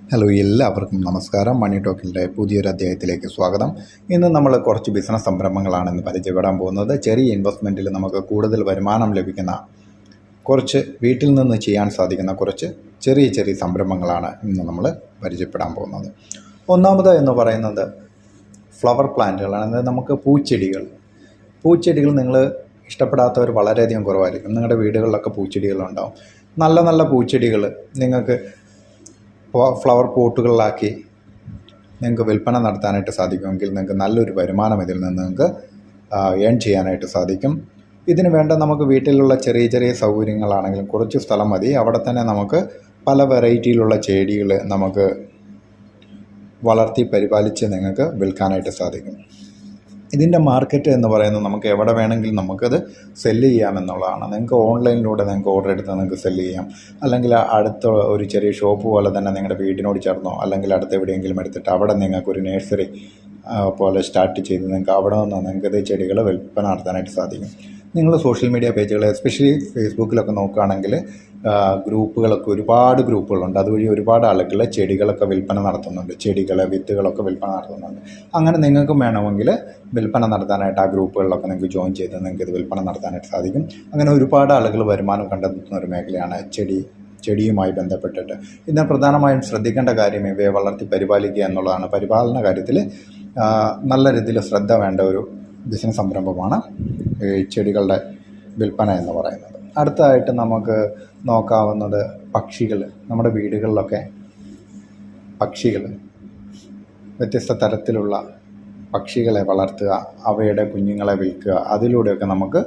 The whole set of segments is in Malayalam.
ഹലോ, എല്ലാവർക്കും നമസ്കാരം. മണി ടോക്കിൻ്റെ പുതിയൊരു അധ്യായത്തിലേക്ക് സ്വാഗതം. ഇന്ന് നമ്മൾ കുറച്ച് ബിസിനസ് സംരംഭങ്ങളാണ് പരിചയപ്പെടാൻ പോകുന്നത്. ചെറിയ ഇൻവെസ്റ്റ്മെൻറ്റിൽ നമുക്ക് കൂടുതൽ വരുമാനം ലഭിക്കുന്ന കുറച്ച് വീട്ടിൽ നിന്ന് ചെയ്യാൻ സാധിക്കുന്ന കുറച്ച് ചെറിയ ചെറിയ സംരംഭങ്ങളാണ് ഇന്ന് നമ്മൾ പരിചയപ്പെടാൻ പോകുന്നത്. ഒന്നാമത് എന്ന് പറയുന്നത് ഫ്ലവർ പ്ലാന്റുകളാണ്. അതായത് നമുക്ക് പൂച്ചെടികൾ നിങ്ങൾ ഇഷ്ടപ്പെടാത്തവർ വളരെയധികം കുറവായിരിക്കും. നിങ്ങളുടെ വീടുകളിലൊക്കെ പൂച്ചെടികളുണ്ടാവും. നല്ല നല്ല പൂച്ചെടികൾ നിങ്ങൾക്ക് ഫ്ലവർ പോട്ടുകളിലാക്കി നിങ്ങൾക്ക് വിൽപ്പന നടത്താനായിട്ട് സാധിക്കുമെങ്കിൽ നിങ്ങൾക്ക് നല്ലൊരു വരുമാനം ഇതിൽ നിന്ന് നിങ്ങൾക്ക് ഏൺ ചെയ്യാനായിട്ട് സാധിക്കും. ഇതിന് വേണ്ട നമുക്ക് വീട്ടിലുള്ള ചെറിയ ചെറിയ സൗകര്യങ്ങളാണെങ്കിലും കുറച്ച് സ്ഥലം മതി. അവിടെ തന്നെ നമുക്ക് പല വെറൈറ്റിയിലുള്ള ചെടികൾ നമുക്ക് വളർത്തി പരിപാലിച്ച് നിങ്ങൾക്ക് വിൽക്കാനായിട്ട് സാധിക്കും. ഇതിൻ്റെ മാർക്കറ്റ് എന്ന് പറയുന്നത് നമുക്ക് എവിടെ വേണമെങ്കിലും നമുക്കത് സെല്ല് ചെയ്യാമെന്നുള്ളതാണ്. നിങ്ങൾക്ക് ഓൺലൈനിലൂടെ നിങ്ങൾക്ക് ഓർഡർ എടുത്ത് നിങ്ങൾക്ക് സെല്ല് ചെയ്യാം. അല്ലെങ്കിൽ അടുത്ത ഒരു ചെറിയ ഷോപ്പ് പോലെ തന്നെ നിങ്ങളുടെ വീടിനോട് ചേർന്നോ അല്ലെങ്കിൽ അടുത്ത് എവിടെയെങ്കിലും എടുത്തിട്ട് അവിടെ നിങ്ങൾക്കൊരു നഴ്സറി പോലെ സ്റ്റാർട്ട് ചെയ്ത് നിങ്ങൾക്ക് അവിടെ നിന്ന് നിങ്ങൾക്ക് ഇത് ചെടികൾ വിൽപ്പന നടത്താനായിട്ട് സാധിക്കും. നിങ്ങൾ സോഷ്യൽ മീഡിയ പേജുകൾ എസ്പെഷ്യലി ഫേസ്ബുക്കിലൊക്കെ നോക്കുകയാണെങ്കിൽ ഗ്രൂപ്പുകളൊക്കെ ഒരുപാട് ഗ്രൂപ്പുകളുണ്ട്. അതുവഴി ഒരുപാട് ആളുകൾ ചെടികളൊക്കെ വിൽപ്പന നടത്തുന്നുണ്ട്. വിത്തുകളൊക്കെ വിൽപ്പന നടത്തുന്നുണ്ട്. അങ്ങനെ നിങ്ങൾക്കും വേണമെങ്കിൽ വിൽപ്പന നടത്താനായിട്ട് ആ ഗ്രൂപ്പുകളിലൊക്കെ നിങ്ങൾക്ക് ജോയിൻ ചെയ്ത് നിങ്ങൾക്ക് ഇത് വിൽപ്പന നടത്താനായിട്ട് സാധിക്കും. അങ്ങനെ ഒരുപാട് ആളുകൾ വരുമാനം കണ്ടെത്തുന്ന ഒരു മേഖലയാണ് ചെടിയുമായി ബന്ധപ്പെട്ടിട്ട്. ഇതിന് പ്രധാനമായും ശ്രദ്ധിക്കേണ്ട കാര്യം ഇവയെ വളർത്തി പരിപാലിക്കുക എന്നുള്ളതാണ്. പരിപാലന കാര്യത്തിൽ നല്ല രീതിയിൽ ശ്രദ്ധ വേണ്ട ഒരു ബിസിനസ് സംരംഭമാണ് ഈ ചെടികളുടെ വിൽപ്പന എന്ന് പറയുന്നത്. അടുത്തതായിട്ട് നമുക്ക് നോക്കാവുന്നത് പക്ഷികൾ. നമ്മുടെ വീടുകളിലൊക്കെ വ്യത്യസ്ത തരത്തിലുള്ള പക്ഷികളെ വളർത്തുക, അവയുടെ കുഞ്ഞുങ്ങളെ വിൽക്കുക, അതിലൂടെയൊക്കെ നമുക്ക്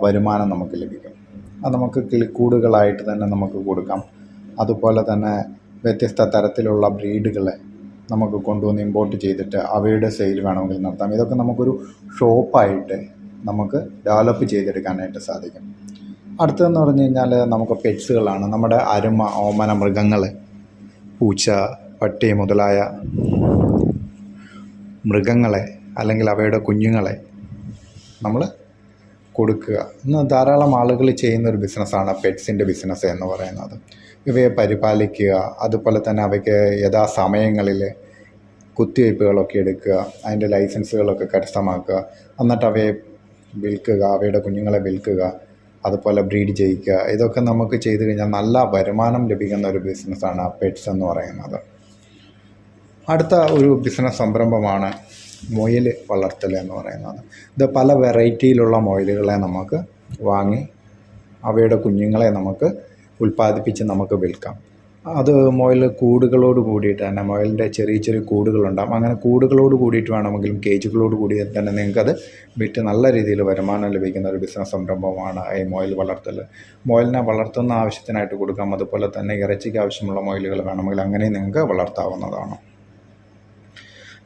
വരുമാനം നമുക്ക് ലഭിക്കും. അത് നമുക്ക് കിളിക്കൂടുകളായിട്ട് തന്നെ നമുക്ക് കൊടുക്കാം. അതുപോലെ തന്നെ വ്യത്യസ്ത തരത്തിലുള്ള ബ്രീഡുകളെ നമുക്ക് കൊണ്ടുവന്ന് ഇമ്പോർട്ട് ചെയ്തിട്ട് അവയുടെ സെയിൽ വേണമെങ്കിൽ നടത്താം. ഇതൊക്കെ നമുക്കൊരു ഷോപ്പായിട്ട് നമുക്ക് ഡെവലപ്പ് ചെയ്തെടുക്കാനായിട്ട് സാധിക്കും. അടുത്തതെന്ന് പറഞ്ഞു കഴിഞ്ഞാൽ നമുക്ക് പെറ്റ്സുകളാണ്. നമ്മുടെ ഓമന മൃഗങ്ങൾ, പൂച്ച, പട്ടി മുതലായ മൃഗങ്ങളെ അല്ലെങ്കിൽ അവയുടെ കുഞ്ഞുങ്ങളെ നമ്മൾ കൊടുക്കുക. ഇന്ന് ധാരാളം ആളുകൾ ചെയ്യുന്നൊരു ബിസിനസ്സാണ് പെറ്റ്സിൻ്റെ ബിസിനസ് എന്ന് പറയുന്നത്. ഇവയെ പരിപാലിക്കുക, അതുപോലെ തന്നെ അവയ്ക്ക് യഥാസമയങ്ങളിൽ കുത്തിവയ്പ്പുകളൊക്കെ എടുക്കുക, അതിൻ്റെ ലൈസൻസുകളൊക്കെ കരസ്ഥമാക്കുക, എന്നിട്ട് അവയെ വിൽക്കുക, അവയുടെ കുഞ്ഞുങ്ങളെ വിൽക്കുക, അതുപോലെ ബ്രീഡ് ചെയ്യിക്കുക. ഇതൊക്കെ നമുക്ക് ചെയ്തു കഴിഞ്ഞാൽ നല്ല വരുമാനം ലഭിക്കുന്ന ഒരു ബിസിനസ്സാണ് പെറ്റ്സ് എന്ന് പറയുന്നത്. അടുത്ത ഒരു ബിസിനസ് സംരംഭമാണ് മുയൽ വളർത്തൽ എന്ന് പറയുന്നത്. ഇത് പല വെറൈറ്റിയിലുള്ള മുയലുകളെ നമുക്ക് വാങ്ങി അവയുടെ കുഞ്ഞുങ്ങളെ നമുക്ക് ഉൽപ്പാദിപ്പിച്ച് നമുക്ക് വിൽക്കാം. അത് മുയൽ കൂടുകളോട് കൂടിയിട്ട് തന്നെ, മുയലിൻ്റെ ചെറിയ ചെറിയ കൂടുകളുണ്ടാകും. അങ്ങനെ കൂടുകളോട് കൂടിയിട്ട് വേണമെങ്കിലും കേജുകളോട് കൂടി തന്നെ നിങ്ങൾക്കത് വിറ്റ് നല്ല രീതിയിൽ വരുമാനം ലഭിക്കുന്ന ഒരു ബിസിനസ് സംരംഭമാണ് ഈ മുയൽ വളർത്തൽ. മുയലിനെ വളർത്തുന്ന ആവശ്യത്തിനായിട്ട് കൊടുക്കാം. അതുപോലെ തന്നെ ഇറച്ചിക്ക് ആവശ്യമുള്ള മുയലുകൾ വേണമെങ്കിൽ അങ്ങനെ നിങ്ങൾക്ക് വളർത്താവുന്നതാണ്.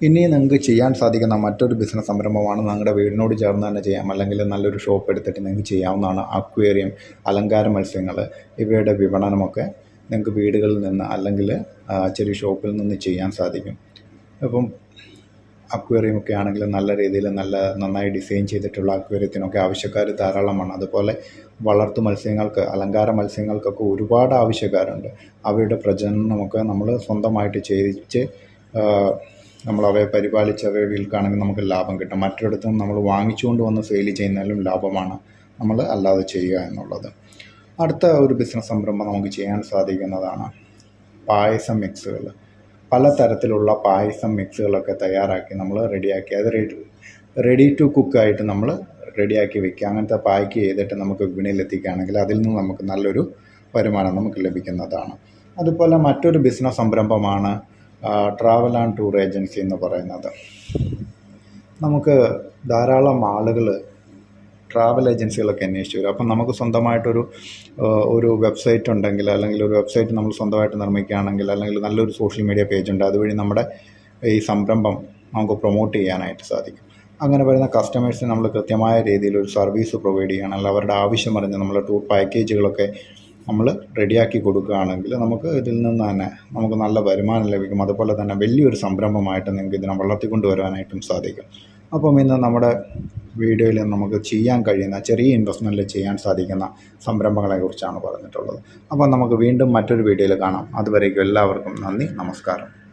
ഇനി നിങ്ങൾക്ക് ചെയ്യാൻ സാധിക്കുന്ന മറ്റൊരു ബിസിനസ് സംരംഭമാണ് നിങ്ങളുടെ വീടിനോട് ചേർന്ന് തന്നെ ചെയ്യാം. അല്ലെങ്കിൽ നല്ലൊരു ഷോപ്പ് എടുത്തിട്ട് നിങ്ങൾക്ക് ചെയ്യാവുന്നതാണ് അക്വേറിയം, അലങ്കാര മത്സ്യങ്ങൾ. ഇവയുടെ വിപണനമൊക്കെ നിങ്ങൾക്ക് വീടുകളിൽ നിന്ന് അല്ലെങ്കിൽ ചെറിയ ഷോപ്പിൽ നിന്ന് ചെയ്യാൻ സാധിക്കും. ഇപ്പം അക്വേറിയമൊക്കെ ആണെങ്കിൽ നല്ല രീതിയിൽ നന്നായി ഡിസൈൻ ചെയ്തിട്ടുള്ള അക്വേറിയത്തിനൊക്കെ ആവശ്യക്കാർ ധാരാളമാണ്. അതുപോലെ വളർത്തു മത്സ്യങ്ങൾക്ക്, അലങ്കാര മത്സ്യങ്ങൾക്കൊക്കെ ഒരുപാട് ആവശ്യക്കാരുണ്ട്. അവയുടെ പ്രജനനമൊക്കെ നമ്മൾ സ്വന്തമായിട്ട് ചെയ്യിച്ച് നമ്മൾ അവയെ പരിപാലിച്ച് അവയെ വിൽക്കുകയാണെങ്കിൽ നമുക്ക് ലാഭം കിട്ടും. മറ്റൊരിടത്തും നമ്മൾ വാങ്ങിച്ചുകൊണ്ട് വന്ന് സെയിൽ ചെയ്യുന്നതിലും ലാഭമാണ് നമ്മൾ അല്ലാതെ ചെയ്യുക എന്നുള്ളത്. അടുത്ത ഒരു ബിസിനസ് സംരംഭം നമുക്ക് ചെയ്യാൻ സാധിക്കുന്നതാണ് പായസം മിക്സുകൾ. പലതരത്തിലുള്ള പായസം മിക്സുകളൊക്കെ തയ്യാറാക്കി നമ്മൾ റെഡിയാക്കി അത് റെഡി ടു കുക്കായിട്ട് നമ്മൾ റെഡിയാക്കി വെക്കുക. അങ്ങനത്തെ പാക്ക് ചെയ്തിട്ട് നമുക്ക് വിപണിയിൽ എത്തിക്കുകയാണെങ്കിൽ അതിൽ നിന്ന് നമുക്ക് നല്ലൊരു വരുമാനം നമുക്ക് ലഭിക്കുന്നതാണ്. അതുപോലെ മറ്റൊരു ബിസിനസ് സംരംഭമാണ് ട്രാവൽ ആൻഡ് ടൂർ ഏജൻസി എന്ന് പറയുന്നത്. നമുക്ക് ധാരാളം ആളുകൾ ട്രാവൽ ഏജൻസികളൊക്കെ അന്വേഷിച്ചു വരും. അപ്പം നമുക്ക് സ്വന്തമായിട്ടൊരു വെബ്സൈറ്റ് ഉണ്ടെങ്കിൽ, അല്ലെങ്കിൽ ഒരു വെബ്സൈറ്റ് നമ്മൾ സ്വന്തമായിട്ട് നിർമ്മിക്കുകയാണെങ്കിൽ, അല്ലെങ്കിൽ നല്ലൊരു സോഷ്യൽ മീഡിയ പേജുണ്ട്, അതുവഴി നമ്മുടെ ഈ സംരംഭം നമുക്ക് പ്രൊമോട്ട് ചെയ്യാനായിട്ട് സാധിക്കും. അങ്ങനെ വരുന്ന കസ്റ്റമേഴ്സിന് നമ്മൾ കൃത്യമായ രീതിയിൽ ഒരു സർവീസ് പ്രൊവൈഡ് ചെയ്യണം. അവരുടെ ആവശ്യം അറിഞ്ഞ് നമ്മൾ ടൂർ പാക്കേജുകളൊക്കെ നമ്മൾ റെഡിയാക്കി കൊടുക്കുകയാണെങ്കിൽ നമുക്ക് ഇതിൽ നിന്ന് തന്നെ നമുക്ക് നല്ല വരുമാനം ലഭിക്കും. അതുപോലെ തന്നെ വലിയൊരു സംരംഭമായിട്ട് നിങ്ങൾക്ക് ഇതിനെ വളർത്തിക്കൊണ്ട് വരാനായിട്ടും സാധിക്കും. അപ്പം ഇന്ന് നമ്മുടെ വീഡിയോയിൽ നമുക്ക് ചെയ്യാൻ കഴിയുന്ന ചെറിയ ഇൻവെസ്റ്റ്മെൻറ്റിൽ ചെയ്യാൻ സാധിക്കുന്ന സംരംഭങ്ങളെക്കുറിച്ചാണ് പറഞ്ഞിട്ടുള്ളത്. അപ്പോൾ നമുക്ക് വീണ്ടും മറ്റൊരു വീഡിയോയിൽ കാണാം. അതുവരേക്കും എല്ലാവർക്കും നന്ദി, നമസ്കാരം.